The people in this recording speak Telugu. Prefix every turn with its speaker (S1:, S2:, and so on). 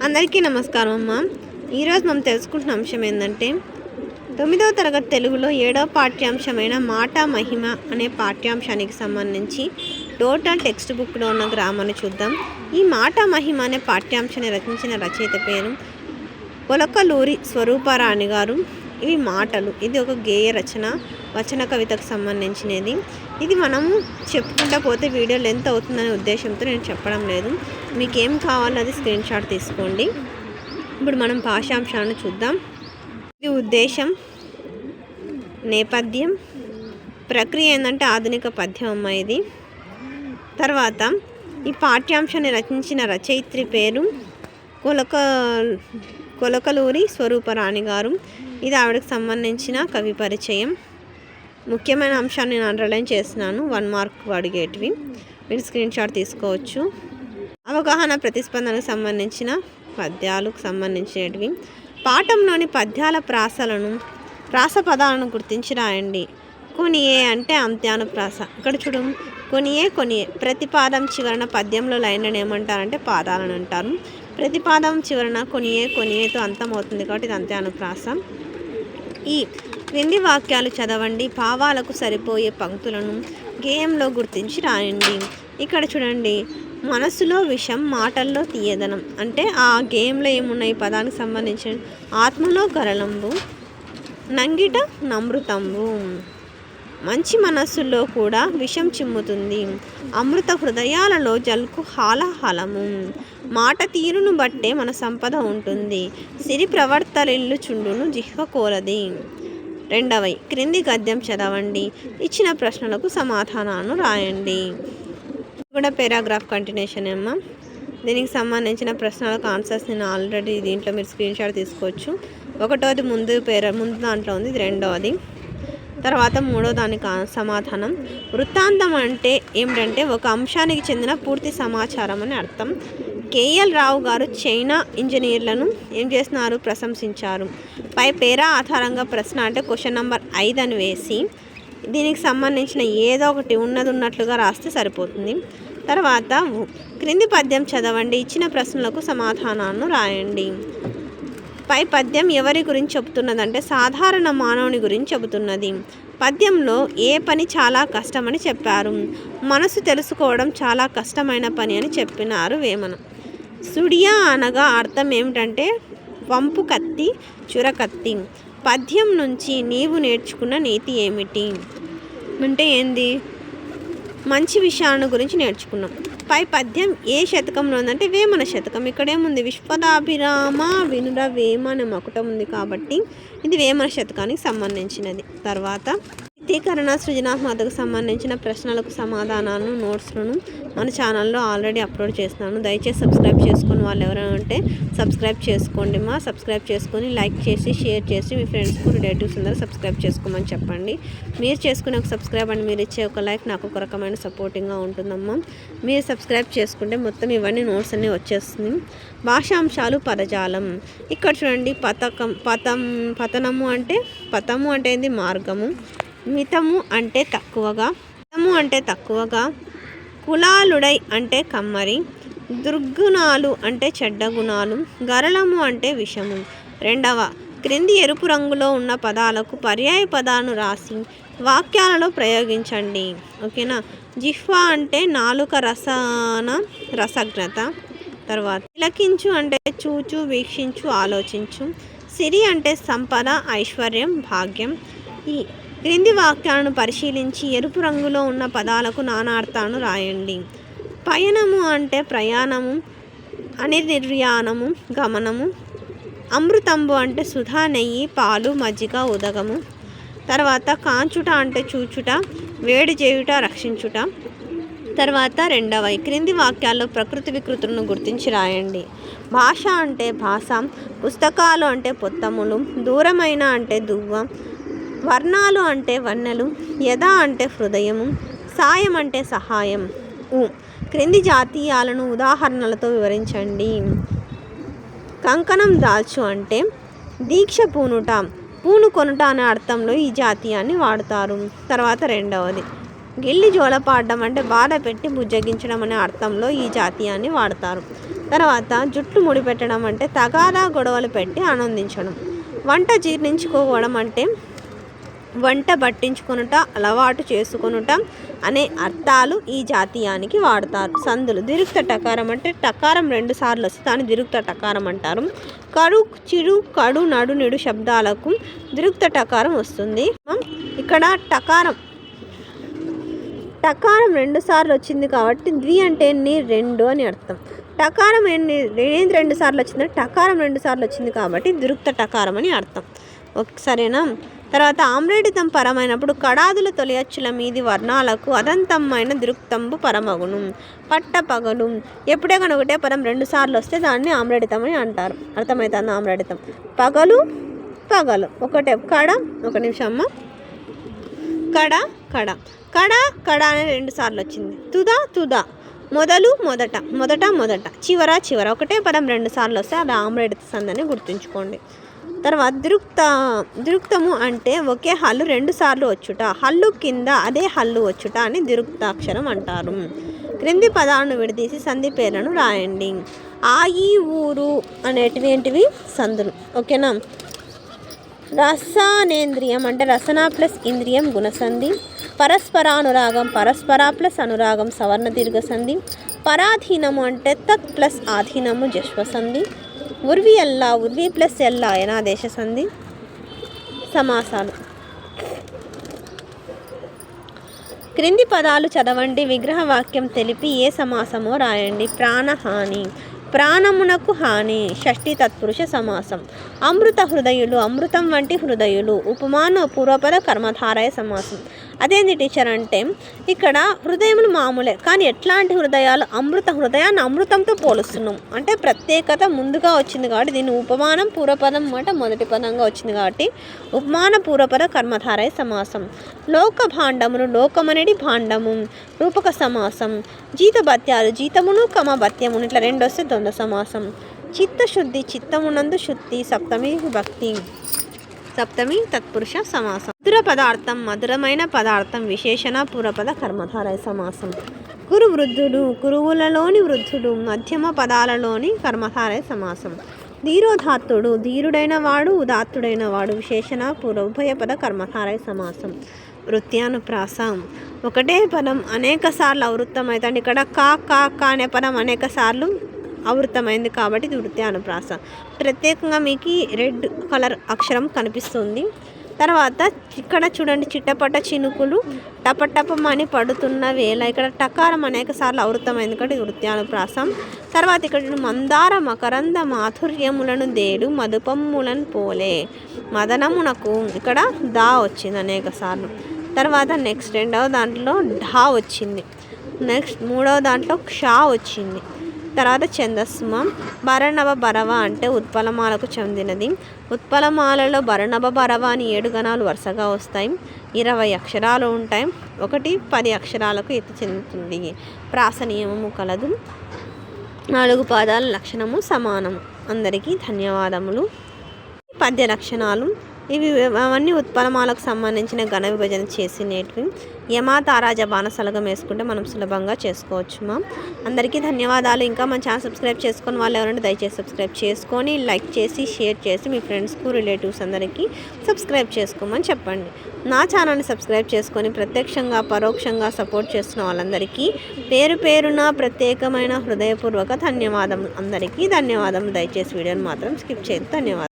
S1: అందరికీ నమస్కారం అమ్మ. ఈరోజు మనం తెలుసుకుంటున్న అంశం ఏంటంటే 9వ తరగతి తెలుగులో 7వ పాఠ్యాంశమైన మాట మహిమ అనే పాఠ్యాంశానికి సంబంధించి టోటల్ టెక్స్ట్ బుక్లో ఉన్న గ్రామాన్ని చూద్దాం. ఈ మాట మహిమ అనే పాఠ్యాంశాన్ని రచించిన రచయిత పేరు కొలకలూరి స్వరూపరాణి గారు. ఇవి మాటలు, ఇది ఒక గేయ రచన, వచన కవితకు సంబంధించినది. ఇది మనము చెప్పుకుంటా పోతే వీడియో లెంత్ అవుతుందనే ఉద్దేశంతో నేను చెప్పడం లేదు. మీకు ఏం కావాలో అది స్క్రీన్ షాట్ తీసుకోండి. ఇప్పుడు మనం పాఠ్యాంశాలను చూద్దాం. ఇది ఉద్దేశం, నేపథ్యం, ప్రక్రియ ఏంటంటే ఆధునిక పద్యం అమ్మ ఇది. తర్వాత ఈ పాఠ్యాంశాన్ని రచించిన రచయిత్రి పేరు కొలకలూరి స్వరూపరాణి గారు. ఇది ఆవిడకు సంబంధించిన కవి పరిచయం. ముఖ్యమైన అంశాన్ని నేను అండర్లైన్ చేస్తున్నాను, 1 మార్క్ అడిగేటివి. మీరు స్క్రీన్ షాట్ తీసుకోవచ్చు. అవగాహన, ప్రతిస్పందనకు సంబంధించిన పద్యాలకు సంబంధించినవి. పాఠంలోని పద్యాల ప్రాస పదాలను గుర్తించి రాయండి. కొనియే అంటే అంత్యానుప్రాస. ఇక్కడ చూడు, కొనియే ప్రతిపాదం చివరన పద్యంలో లైన్లను ఏమంటారంటే పాదాలను అంటారు. ప్రతిపాదం చివరన కొనియేతో అంతమవుతుంది కాబట్టి ఇది అంత్యానుప్రాస. ఈ క్రింది వాక్యాలు చదవండి. భావాలకు సరిపోయే పంక్తులను గేయంలో గుర్తించి రాయండి. ఇక్కడ చూడండి, మనసులో విషం, మాటల్లో తీయదనం. అంటే ఆ గేయంలో ఏమున్నాయి పదానికి సంబంధించిన ఆత్మలో గరళంబు, నంగిట నమృతంబు. మంచి మనస్సుల్లో కూడా విషం చిమ్ముతుంది, అమృత హృదయాలలో జల్కు హాలహలము. మాట తీరును బట్టే మన సంపద ఉంటుంది, సిరి ప్రవర్తలిల్లు చుండును జిహ్వ కోలది. 2వ క్రింది గద్యం చదవండి. ఇచ్చిన ప్రశ్నలకు సమాధానాలను రాయండి. కూడా పారాగ్రాఫ్ కంటిన్యూషన్ అమ్మ. దీనికి సంబంధించిన ప్రశ్నలకు ఆన్సర్స్ నేను ఆల్రెడీ దీంట్లో మీరు స్క్రీన్ షాట్ తీసుకోవచ్చు. 1వది ముందు దాంట్లో ఉంది, ఇది 2వది. తర్వాత 3వ దానికి సమాధానం. వృత్తాంతం అంటే ఏమిటంటే ఒక అంశానికి చెందిన పూర్తి సమాచారం అని అర్థం. కేఎల్ రావు గారు చైనా ఇంజనీర్లను ఏం చేస్తున్నారు, ప్రశంసించారు. పై పేరా ఆధారంగా ప్రశ్న అంటే క్వశ్చన్ నెంబర్ 5 అని వేసి దీనికి సంబంధించిన ఏదో ఒకటి ఉన్నట్లుగా రాస్తే సరిపోతుంది. తర్వాత క్రింది పద్యం చదవండి. ఇచ్చిన ప్రశ్నలకు సమాధానాలను రాయండి. పై పద్యం ఎవరి గురించి చెబుతున్నదంటే సాధారణ మానవుని గురించి చెబుతున్నది. పద్యంలో ఏ పని చాలా కష్టమని చెప్పారు, మనసు తెలుసుకోవడం చాలా కష్టమైన పని అని చెప్పినారు వేమన. సుడియా అనగా అర్థం ఏమిటంటే వంపు కత్తి, చురకత్తి. పద్యం నుంచి నీవు నేర్చుకున్న నీతి ఏమిటి అంటే ఏంది, మంచి విషయాలను గురించి నేర్చుకున్నాం. పై పద్యం ఏ శతకంలో ఉందంటే వేమన శతకం. ఇక్కడేముంది, విశ్వదాభిరామ వినుర వేమ అనే మకుటం ఉంది కాబట్టి ఇది వేమన శతకానికి సంబంధించినది. తర్వాత వ్యక్తీకరణ, సృజనాత్మకతకు సంబంధించిన ప్రశ్నలకు సమాధానాలను, నోట్స్లను మన ఛానల్లో ఆల్రెడీ అప్లోడ్ చేస్తున్నాను. దయచేసి సబ్స్క్రైబ్ చేసుకుని వాళ్ళు ఎవరైనా ఉంటే సబ్స్క్రైబ్ చేసుకోండి. సబ్స్క్రైబ్ చేసుకొని లైక్ చేసి షేర్ చేసి మీ ఫ్రెండ్స్కు, రిలేటివ్స్ అందరూ సబ్స్క్రైబ్ చేసుకోమని చెప్పండి. మీరు చేసుకునే ఒక సబ్స్క్రైబ్ అండ్ మీరు ఇచ్చే ఒక లైక్ నాకు ఒక రకమైన సపోర్టింగ్గా ఉంటుందమ్మా. మీరు సబ్స్క్రైబ్ చేసుకుంటే మొత్తం ఇవన్నీ నోట్స్ అన్నీ వచ్చేస్తుంది. భాషాంశాలు, పదజాలం. ఇక్కడ చూడండి, పతనము అంటే ఏంది, మార్గము. మితము అంటే తక్కువగా, కులాలుడై అంటే కమ్మరి, దుర్గుణాలు అంటే చెడ్డ గుణాలు, గరళము అంటే విషము. 2వ క్రింది ఎరుపు రంగులో ఉన్న పదాలకు పర్యాయ పదాలను రాసి వాక్యాలలో ప్రయోగించండి. ఓకేనా. జిహ్వా అంటే నాలుక రసజ్ఞత. తర్వాత తిలకించు అంటే చూచు, వీక్షించు, ఆలోచించు. సిరి అంటే సంపద, ఐశ్వర్యం, భాగ్యం. ఈ క్రింది వాక్యాలను పరిశీలించి ఎరుపు రంగులో ఉన్న పదాలకు నానార్థాలను రాయండి. పయనము అంటే ప్రయాణము, అనిర్యాణము, గమనము. అమృతంబు అంటే సుధా, నెయ్యి, పాలు, మజ్జిగ, ఉదగము. తర్వాత కాంచుట అంటే చూచుట, వేడి చేయుట, రక్షించుట. తర్వాత 2వ క్రింది వాక్యాల్లో ప్రకృతి వికృతులను గుర్తించి రాయండి. భాష అంటే భాష, పుస్తకాలు అంటే పొత్తములు, దూరమైన అంటే దువ్వ, వర్ణాలు అంటే వన్నెలు, యథ అంటే హృదయము, సాయం అంటే సహాయం. క్రింది జాతీయాలను ఉదాహరణలతో వివరించండి. కంకణం దాల్చు అంటే దీక్ష పూనుకొనుట అనే అర్థంలో ఈ జాతీయాన్ని వాడుతారు. తర్వాత 2వది గిల్లి జోలపాడడం అంటే బాధ పెట్టి బుజ్జగించడం అనే అర్థంలో ఈ జాతీయాన్ని వాడతారు. తర్వాత జుట్టు ముడిపెట్టడం అంటే తగాదా గొడవలు పెట్టి ఆనందించడం. వంట జీర్ణించుకోవడం అంటే వంట పట్టించుకొనుట, అలవాటు చేసుకొనుట అనే అర్థాలు ఈ జాతీయానికి వాడతారు. సందులు. దీర్ఘ టకారం అంటే టకారం 2 సార్లు వస్తే దాన్ని దీర్ఘ టకారం అంటారు. కడు, చిడు, కడు, నడు, నిడు శబ్దాలకు దీర్ఘ టకారం వస్తుంది. ఇక్కడ టకారం 2 సార్లు వచ్చింది కాబట్టి ద్వి అంటే 2 అని అర్థం. టకారం 2 సార్లు వచ్చింది, టకారం 2 సార్లు వచ్చింది కాబట్టి దీర్ఘ టకారం అని అర్థం. సరేనా. తర్వాత ఆమ్రేడితం పరమైనప్పుడు కడాదుల తొలి అచ్చుల మీది వర్ణాలకు అదంతమైన దీర్ఘంబు పరమగును. పట్ట పగలు. ఎప్పుడే కనుక ఒకటే పదం 2 సార్లు వస్తే దాన్ని ఆమ్రేడితం అని అంటారు. అర్థమవుతుంది. ఆమ్రేడితం. పగలు పగలు ఒకటే. కడ, ఒక నిమిషం అమ్మ. కడ కడ కడ కడ అనే 2 సార్లు వచ్చింది. తుద మొదలు మొదట చివర ఒకటే పదం 2 సార్లు వస్తే అది ఆమ్రేడిత సందని గుర్తుంచుకోండి. తర్వాత దీర్ఘము అంటే ఒకే హల్లు 2 సార్లు వచ్చుట, హల్లు కింద అదే హల్లు వచ్చుట అని దీర్ఘాక్షరం అంటారు. క్రింది పదాలను విడదీసి సంధి పేర్లను రాయండి. ఆ, ఈ, ఊరు అనేటివి సందులు. ఓకేనా. రసనేంద్రియం అంటే రసన ప్లస్ ఇంద్రియం గుణసంధి. పరస్పరానురాగం పరస్పర ప్లస్ అనురాగం సవర్ణ దీర్ఘ సంధి. పరాధీనము అంటే తత్ ప్లస్ ఆధీనము జశ్వ సంధి. ఉర్వి ఎల్లా ఉర్వి ప్లస్ ఎల్లా యనాదేశ సంధి. సమాసాలు. క్రింది పదాలు చదవండి, విగ్రహ వాక్యం తెలిపి ఏ సమాసమో రాయండి. ప్రాణహాని, ప్రాణమునకు హాని షష్ఠీ తత్పురుష సమాసం. అమృత హృదయులు, అమృతం వంటి హృదయులు ఉపమాన పూర్వపద కర్మధారయ సమాసం. అదేంటి టీచర్ అంటే ఇక్కడ హృదయములు మామూలే, కానీ ఎట్లాంటి హృదయాలు? అమృత హృదయాన్ని అమృతంతో పోలుస్తున్నాం అంటే ప్రత్యేకత ముందుగా వచ్చింది కాబట్టి దీన్ని ఉపమానం పూర్వపదం మాట మొదటి పదంగా వచ్చింది కాబట్టి ఉపమాన పూర్వపద కర్మధారయ సమాసం. లోక భాండమును, లోకమనేది భాండము రూపక సమాసం. జీతభత్యాలు, జీతమును కమ భత్యమును ఇట్లా 2 వస్తే ద్వంద్వ సమాసం. చిత్తశుద్ధి, చిత్తమునందు శుద్ధి సప్తమి విభక్తి, సప్తమి తత్పురుష సమాసం. మధుర పదార్థం, మధురమైన పదార్థం విశేషణ పూర్వపద కర్మధారయ సమాసం. గురు వృద్ధుడు, గురువులలోని వృద్ధుడు మధ్యమ పదాలలోని కర్మధారయ సమాసం. ధీరోదాత్తుడు, ధీరుడైన వాడు ఉదాత్తుడైన వాడు విశేషణ ఉభయపద కర్మధారయ సమాసం. వృత్యానుప్రాస ఒకటే పదం అనేక సార్లు అవృత్తం అవుతుంది. ఇక్కడ కా కా కా అనే పదం అనేక సార్లు ఆవృతమైంది కాబట్టి ఇది వృత్యానుప్రాస. ప్రత్యేకంగా మీకు రెడ్ కలర్ అక్షరం కనిపిస్తుంది. తర్వాత ఇక్కడ చూడండి, చిట్టపట చినుకులు టపటపమని పడుతున్న వేళ ఇక్కడ టకారం అనేక సార్లు ఆవృతమైంది కాబట్టి ఇది వృత్యానుప్రాసం. తర్వాత ఇక్కడ మందార మకరంద మాధుర్యములను దేడు మధుపమ్ములను పోలే మదనమునకు ఇక్కడ దా వచ్చింది అనేక సార్లు. తర్వాత నెక్స్ట్ 2వ దాంట్లో ఢా వచ్చింది. నెక్స్ట్ 3వ దాంట్లో క్షా వచ్చింది. తర్వాత ఛందస్మ. భరణభ భరవ అంటే ఉత్పలమాలకు చెందినది. ఉత్పలమాలలో భరణభ భరవ అని 7 గణాలు వరుసగా వస్తాయి. 20 అక్షరాలు ఉంటాయి. 10 అక్షరాలకు ఎత్తు చెందుతుంది. ప్రాస నియమము కలదు. 4 పాదాల లక్షణము సమానము. అందరికీ ధన్యవాదములు. పద్య లక్షణాలు ఇవి అవన్నీ ఉత్పలమాలకు సంబంధించిన ఘన విభజన చేసినవి. యమా తారాజ బాణసలగం వేసుకుంటే మనం సులభంగా చేసుకోవచ్చు. అందరికీ ధన్యవాదాలు. ఇంకా మన ఛానల్ సబ్స్క్రైబ్ చేసుకొని వాళ్ళు ఎవరంటే దయచేసి సబ్స్క్రైబ్ చేసుకొని లైక్ చేసి షేర్ చేసి మీ ఫ్రెండ్స్కు రిలేటివ్స్ అందరికీ సబ్స్క్రైబ్ చేసుకోమని చెప్పండి. నా ఛానల్ని సబ్స్క్రైబ్ చేసుకొని ప్రత్యక్షంగా పరోక్షంగా సపోర్ట్ చేస్తున్న వాళ్ళందరికీ పేరు పేరున ప్రత్యేకమైన హృదయపూర్వక ధన్యవాదం. అందరికీ ధన్యవాదం. దయచేసి వీడియోని మాత్రం స్కిప్ చేయొద్దు. ధన్యవాదాలు.